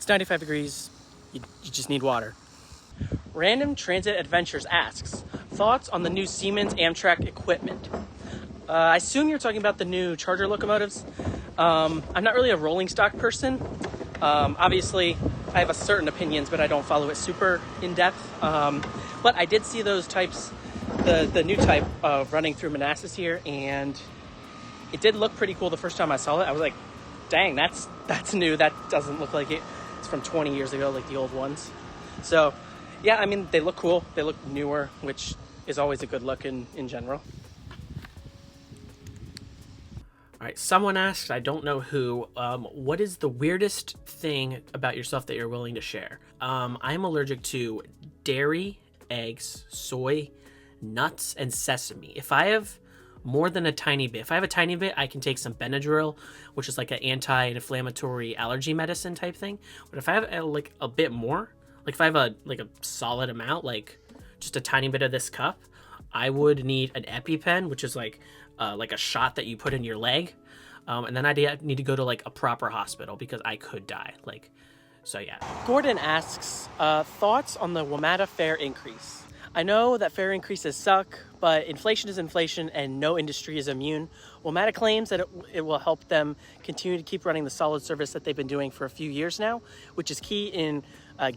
95 degrees, you just need water. Random Transit Adventures asks, thoughts on the new Siemens Amtrak equipment? I assume you're talking about the new Charger locomotives. I'm not really a rolling stock person. Obviously, I have a certain opinions, but I don't follow it super in depth. But I did see those types, the new type running through Manassas here, and it did look pretty cool the first time I saw it. I was like, dang, that's new. That doesn't look like it. It's from 20 years ago, like the old ones. So, yeah, I mean, they look cool. They look newer, which is always a good look in general. All right, someone asked, I don't know who, what is the weirdest thing about yourself that you're willing to share? I'm allergic to dairy, eggs, soy, nuts, and sesame. If I have more than a tiny bit, I can take some Benadryl, which is like an anti-inflammatory allergy medicine type thing. But if I have like a bit more, like if I have a solid amount, like just a tiny bit of this cup, I would need an EpiPen, which is like a shot that you put in your leg, and then I need to go to like a proper hospital because I could die. So yeah. Gordon asks, thoughts on the WMATA fare increase? I know that fare increases suck, but inflation is inflation and no industry is immune. WMATA claims that it will help them continue to keep running the solid service that they've been doing for a few years now, which is key in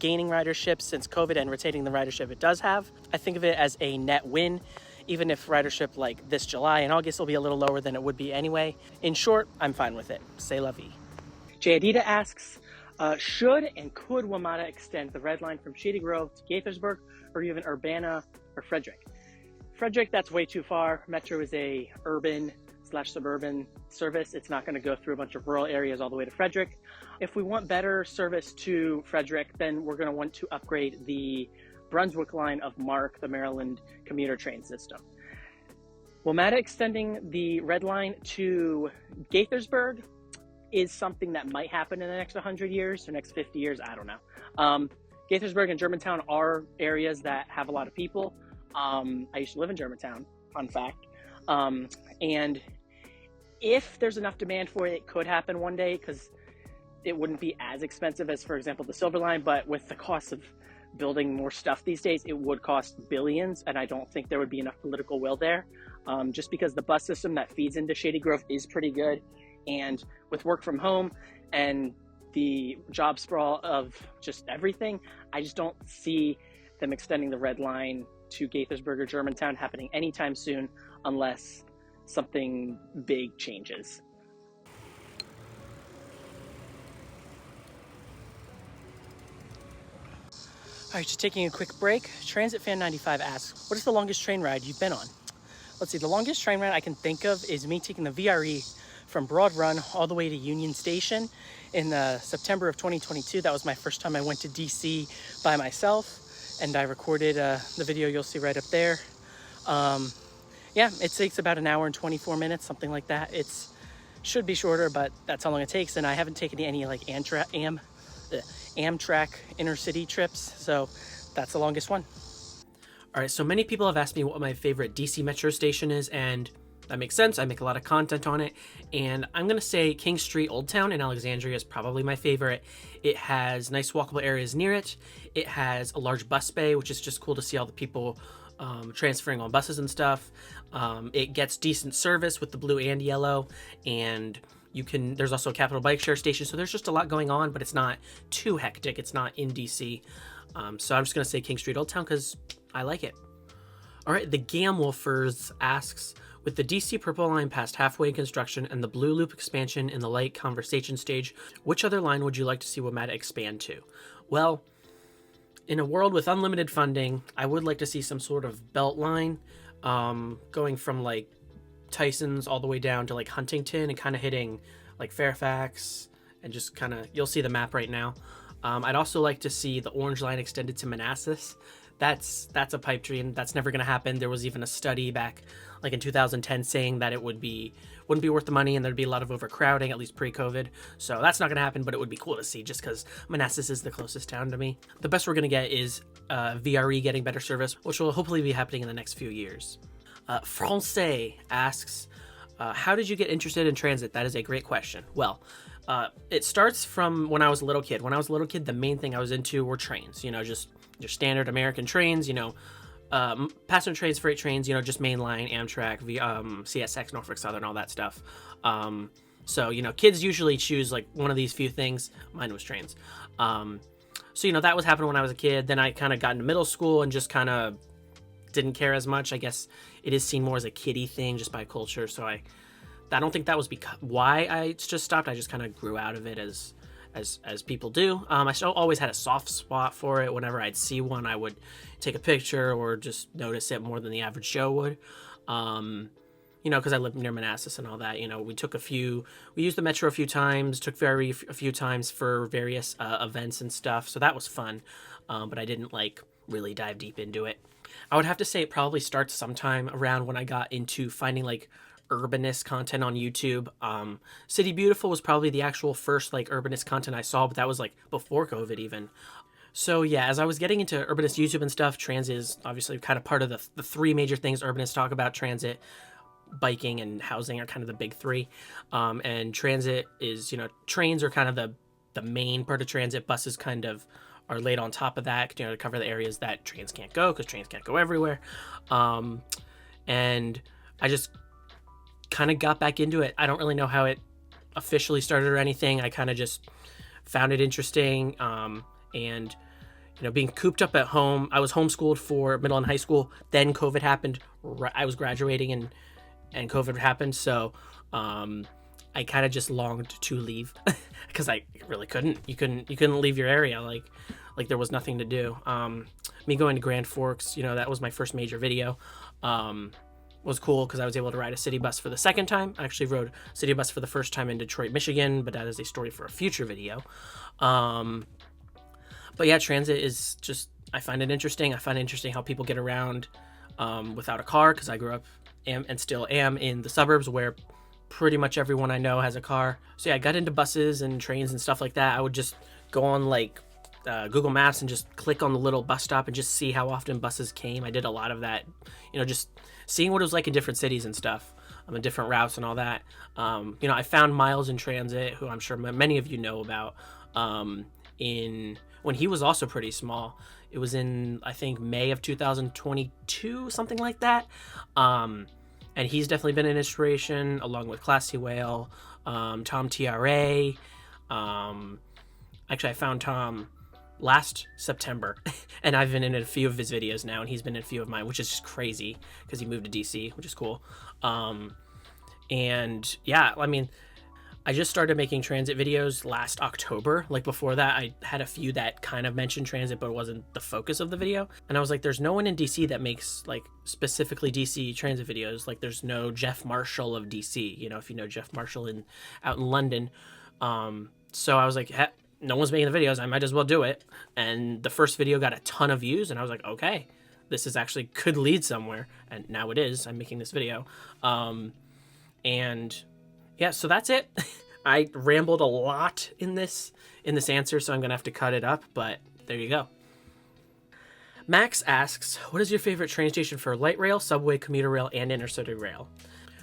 gaining ridership since COVID and retaining the ridership it does have. I think of it as a net win, even if ridership like this July and August will be a little lower than it would be anyway. In short, I'm fine with it. C'est la vie. Jay Adita asks, should and could WMATA extend the red line from Shady Grove to Gaithersburg or even Urbana or Frederick? Frederick, that's way too far. Metro is a urban/suburban service. It's not going to go through a bunch of rural areas all the way to Frederick. If we want better service to Frederick, then we're going to want to upgrade the Brunswick line of MARC, the Maryland commuter train system. WMATA extending the red line to Gaithersburg is something that might happen in the next 100 years or next 50 years. I don't know. Gaithersburg and Germantown are areas that have a lot of people. I used to live in Germantown, fun fact. And if there's enough demand for it, it could happen one day because it wouldn't be as expensive as, for example, the Silver Line. But with the cost of building more stuff these days, it would cost billions. And I don't think there would be enough political will there, just because the bus system that feeds into Shady Grove is pretty good. And with work from home and the job sprawl of just everything, I just don't see them extending the red line to Gaithersburg or Germantown happening anytime soon unless something big changes. All right, just taking a quick break. Transit Fan 95 asks, what is the longest train ride you've been on? Let's see, the longest train ride I can think of is me taking the VRE from Broad Run all the way to Union Station in September of 2022. That was my first time I went to DC by myself, and I recorded the video you'll see right up there. Yeah, it takes about an hour and 24 minutes, something like that. It should be shorter, but that's how long it takes, and I haven't taken any like Amtrak intercity trips, so that's the longest one. All right, so many people have asked me what my favorite DC Metro station is, and that makes sense. I make a lot of content on it, and I'm going to say King Street Old Town in Alexandria is probably my favorite. It has nice walkable areas near it. It has a large bus bay, which is just cool to see all the people transferring on buses and stuff. It gets decent service with the blue and yellow, and there's also a Capital Bike Share station, so there's just a lot going on, but it's not too hectic. It's not in DC. So I'm just going to say King Street Old Town because I like it. All right, the Gamwolfers asks, with the DC Purple Line past halfway in construction and the Blue Loop expansion in the light conversation stage, which other line would you like to see WMATA expand to? Well, in a world with unlimited funding, I would like to see some sort of belt line going from like Tyson's all the way down to like Huntington and kind of hitting like Fairfax and just kind of, you'll see the map right now. I'd also like to see the Orange Line extended to Manassas. That's a pipe dream. That's never going to happen. There was even a study back like in 2010 saying that it wouldn't be worth the money and there'd be a lot of overcrowding, at least pre-COVID. So that's not going to happen, but it would be cool to see just because Manassas is the closest town to me. The best we're going to get is VRE getting better service, which will hopefully be happening in the next few years. Francais asks, how did you get interested in transit? That is a great question. Well, It starts from when I was a little kid. When I was a little kid, the main thing I was into were trains. You know, just your standard American trains. You know, passenger trains, freight trains. You know, just mainline, Amtrak, CSX, Norfolk Southern, all that stuff. So you know, kids usually choose like one of these few things. Mine was trains. So you know, that was happening when I was a kid. Then I kind of got into middle school and just kind of didn't care as much. I guess it is seen more as a kiddie thing just by culture. So I don't think that was why I just stopped. I just kind of grew out of it as people do. I still always had a soft spot for it. Whenever I'd see one, I would take a picture or just notice it more than the average Joe would. You know, because I lived near Manassas and all that. You know, we used the metro a few times, a few times for various events and stuff. So that was fun. But I didn't like really dive deep into it. I would have to say it probably starts sometime around when I got into finding like urbanist content on YouTube. City Beautiful was probably the actual first like urbanist content I saw, but that was like before COVID even. So yeah, as I was getting into urbanist YouTube and stuff, transit is obviously kind of part of the three major things urbanists talk about. Transit, biking, and housing are kind of the big three. And transit is, you know, trains are kind of the main part of transit. Buses kind of are laid on top of that, you know, to cover the areas that trains can't go, because trains can't go everywhere. And I just kind of got back into it. I don't really know how it officially started or anything. I kind of just found it interesting. And, you know, being cooped up at home, I was homeschooled for middle and high school. Then COVID happened. I was graduating and COVID happened. So I kind of just longed to leave because I really couldn't. You couldn't leave your area. Like there was nothing to do. Me going to Grand Forks, you know, that was my first major video. Was cool because I was able to ride a city bus for the second time. I actually rode city bus for the first time in Detroit, Michigan, but that is a story for a future video. But yeah, transit is just, I find it interesting. I find it interesting how people get around without a car, because I grew up and still am in the suburbs where pretty much everyone I know has a car. So yeah, I got into buses and trains and stuff like that. I would just go on like Google Maps and just click on the little bus stop and just see how often buses came. I did a lot of that, you know, just seeing what it was like in different cities and stuff, and different routes and all that. You know, I found Miles in Transit, who I'm sure many of you know about, in when he was also pretty small. It was in, I think, May of 2022, something like that. And he's definitely been an inspiration, along with Classy Whale, Tom TRA. Actually, I found Tom last September, and I've been in a few of his videos now, and he's been in a few of mine, which is just crazy because he moved to DC, which is cool. And yeah, I mean, I just started making transit videos last October. Like before that, I had a few that kind of mentioned transit, but it wasn't the focus of the video. And I was like, there's no one in DC that makes like specifically DC transit videos. Like there's no Jeff Marshall of DC, you know, if you know Jeff Marshall out in London. So I was like, no one's making the videos, I might as well do it. And the first video got a ton of views, and I was like, okay, this is actually could lead somewhere. And now it is. I'm making this video. And yeah, so that's it. I rambled a lot in this answer, so I'm gonna have to cut it up, but there you go. Max asks, what is your favorite train station for light rail, subway, commuter rail, and intercity rail?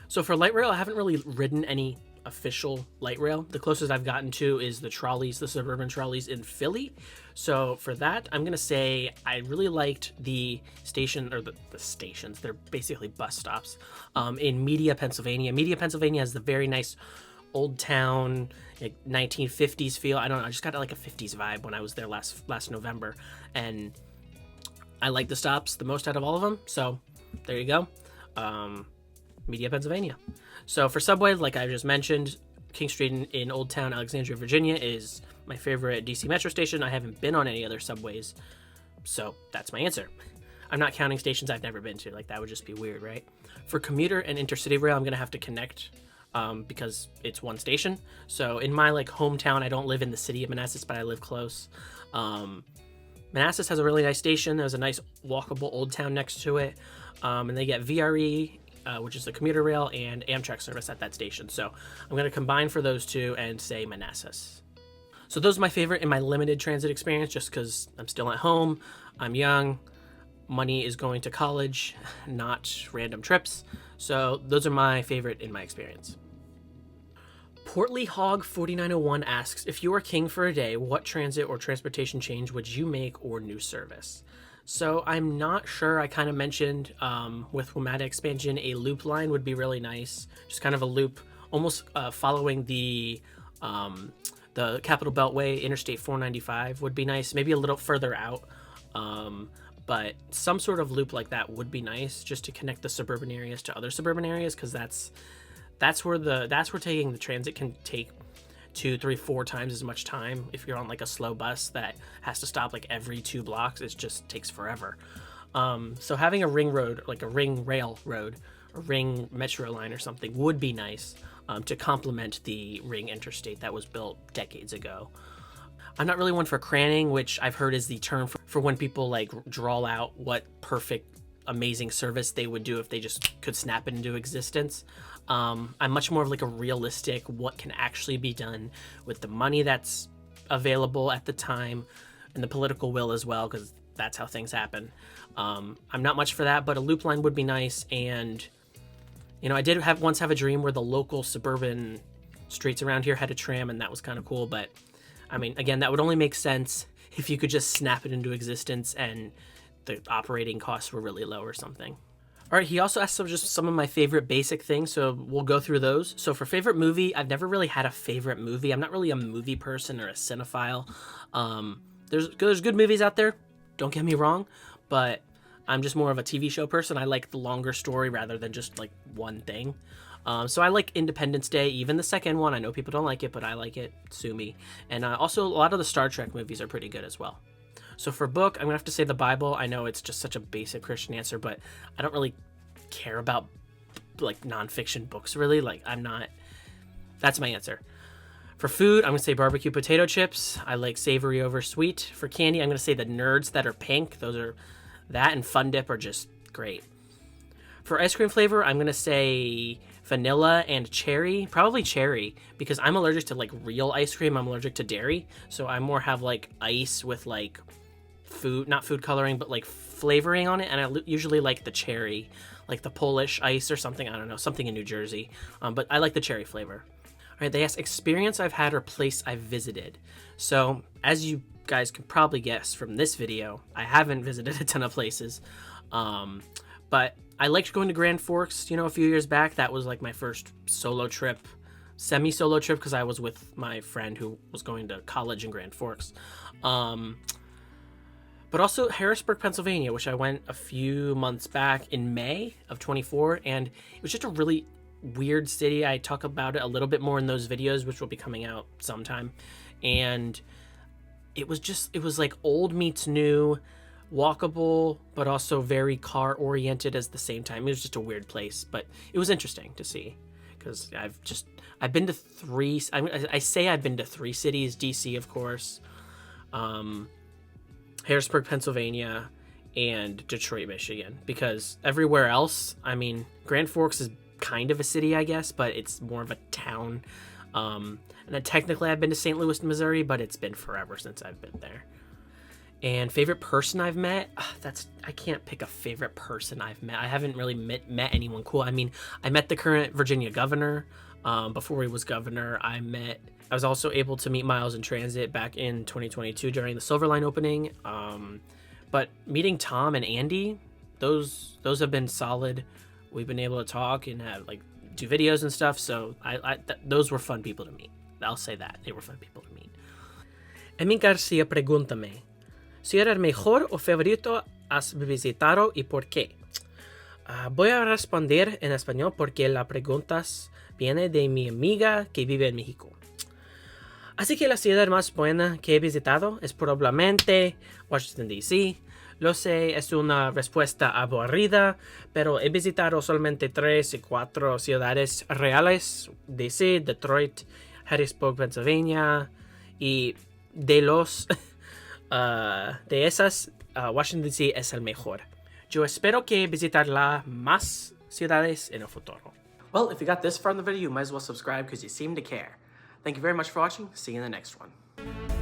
So for light rail, I haven't really ridden any official light rail. The closest I've gotten to is the suburban trolleys in Philly. So for that, I'm gonna say I really liked the station, or the stations, they're basically bus stops, in Media, Pennsylvania. Media, Pennsylvania has the very nice old town, like 1950s feel. I don't know, I just got like a 50s vibe when I was there last November, and I like the stops the most out of all of them. So there you go. Media, Pennsylvania. So for subway, like I just mentioned, King Street in Old Town, Alexandria, Virginia is my favorite DC Metro station. I haven't been on any other subways, so that's my answer. I'm not counting stations I've never been to. Like that would just be weird, right? For commuter and intercity rail, I'm gonna have to connect, because it's one station. So in my like hometown, I don't live in the city of Manassas, but I live close. Manassas has a really nice station. There's a nice walkable old town next to it, and they get VRE, which is the commuter rail, and Amtrak service at that station. So I'm going to combine for those two and say Manassas. So those are my favorite in my limited transit experience, just because I'm still at home, I'm young, money is going to college, not random trips. So those are my favorite in my experience. Portly Hog 4901 asks, if you were king for a day, what transit or transportation change would you make or new service? So I'm not sure. I kind of mentioned with WMATA expansion, a loop line would be really nice. Just kind of a loop, almost following the Capital Beltway, Interstate 495 would be nice. Maybe a little further out, but some sort of loop like that would be nice, just to connect the suburban areas to other suburban areas, because that's where taking the transit can take 2, 3, 4 times as much time. If you're on like a slow bus that has to stop like every 2 blocks, it just takes forever. So having a ring road, like a ring rail road, a ring metro line or something would be nice to complement the ring interstate that was built decades ago. I'm not really one for cranning, which I've heard is the term for when people like draw out what perfect, amazing service they would do if they just could snap it into existence. I'm much more of like a realistic, what can actually be done with the money that's available at the time and the political will as well, because that's how things happen. I'm not much for that, but a loop line would be nice. And, you know, I did once have a dream where the local suburban streets around here had a tram, and that was kind of cool. But I mean, again, that would only make sense if you could just snap it into existence and the operating costs were really low or something. All right, he also asked just some of my favorite basic things, so we'll go through those. So for favorite movie, I've never really had a favorite movie. I'm not really a movie person or a cinephile. There's good movies out there, don't get me wrong, but I'm just more of a TV show person. I like the longer story rather than just like one thing. So I like Independence Day, even the second one. I know people don't like it, but I like it. Sue me. And also a lot of the Star Trek movies are pretty good as well. So for book, I'm going to have to say the Bible. I know it's just such a basic Christian answer, but I don't really care about like nonfiction books really. Like that's my answer. For food, I'm going to say barbecue potato chips. I like savory over sweet. For candy, I'm going to say the Nerds that are pink. That and Fun Dip are just great. For ice cream flavor, I'm going to say vanilla and cherry. Probably cherry, because I'm allergic to like real ice cream. I'm allergic to dairy. So I more have like ice with like not food coloring, but like flavoring on it. And I usually like the cherry, like the Polish ice or something. I don't know, something in New Jersey. But I like the cherry flavor. All right, they asked experience I've had or place I've visited. So as you guys can probably guess from this video, I haven't visited a ton of places. But I liked going to Grand Forks, a few years back. That was like my first solo trip, semi-solo trip, because I was with my friend who was going to college in Grand Forks. But also Harrisburg, Pennsylvania, which I went a few months back in May of 24, and it was just a really weird city. I talk about it a little bit more in those videos, which will be coming out sometime. And it was like old meets new, walkable, but also very car oriented at the same time. It was just a weird place, but it was interesting to see, because I've been to three. I say I've been to 3 cities: DC, of course, Harrisburg, Pennsylvania, and Detroit, Michigan. Because everywhere else, I mean, Grand Forks is kind of a city, I guess, but it's more of a town. And then technically I've been to St. Louis, Missouri, but it's been forever since I've been there. And favorite person I've met, I can't pick a favorite person I've met. I haven't really met anyone cool. I mean, I met the current Virginia governor before he was governor. I was also able to meet Miles in transit back in 2022 during the Silver Line opening. But meeting Tom and Andy, those have been solid. We've been able to talk and have do videos and stuff. So those were fun people to meet. I'll say that they were fun people to meet. Emi Garcia pregúntame si era el mejor o favorito has visitado y por qué. Voy a responder en español porque la pregunta viene de mi amiga que vive en México. Así que la ciudad más buena que he visitado es probablemente Washington, D.C. Lo sé, es una respuesta aburrida, pero he visitado solamente 3 y 4 ciudades reales: D.C., Detroit, Harrisburg, Pennsylvania, y de esas, Washington, D.C. es el mejor. Yo espero que visitarla más ciudades en el futuro. Well, if you got this far in the video, you might as well subscribe because you seem to care. Thank you very much for watching. See you in the next one.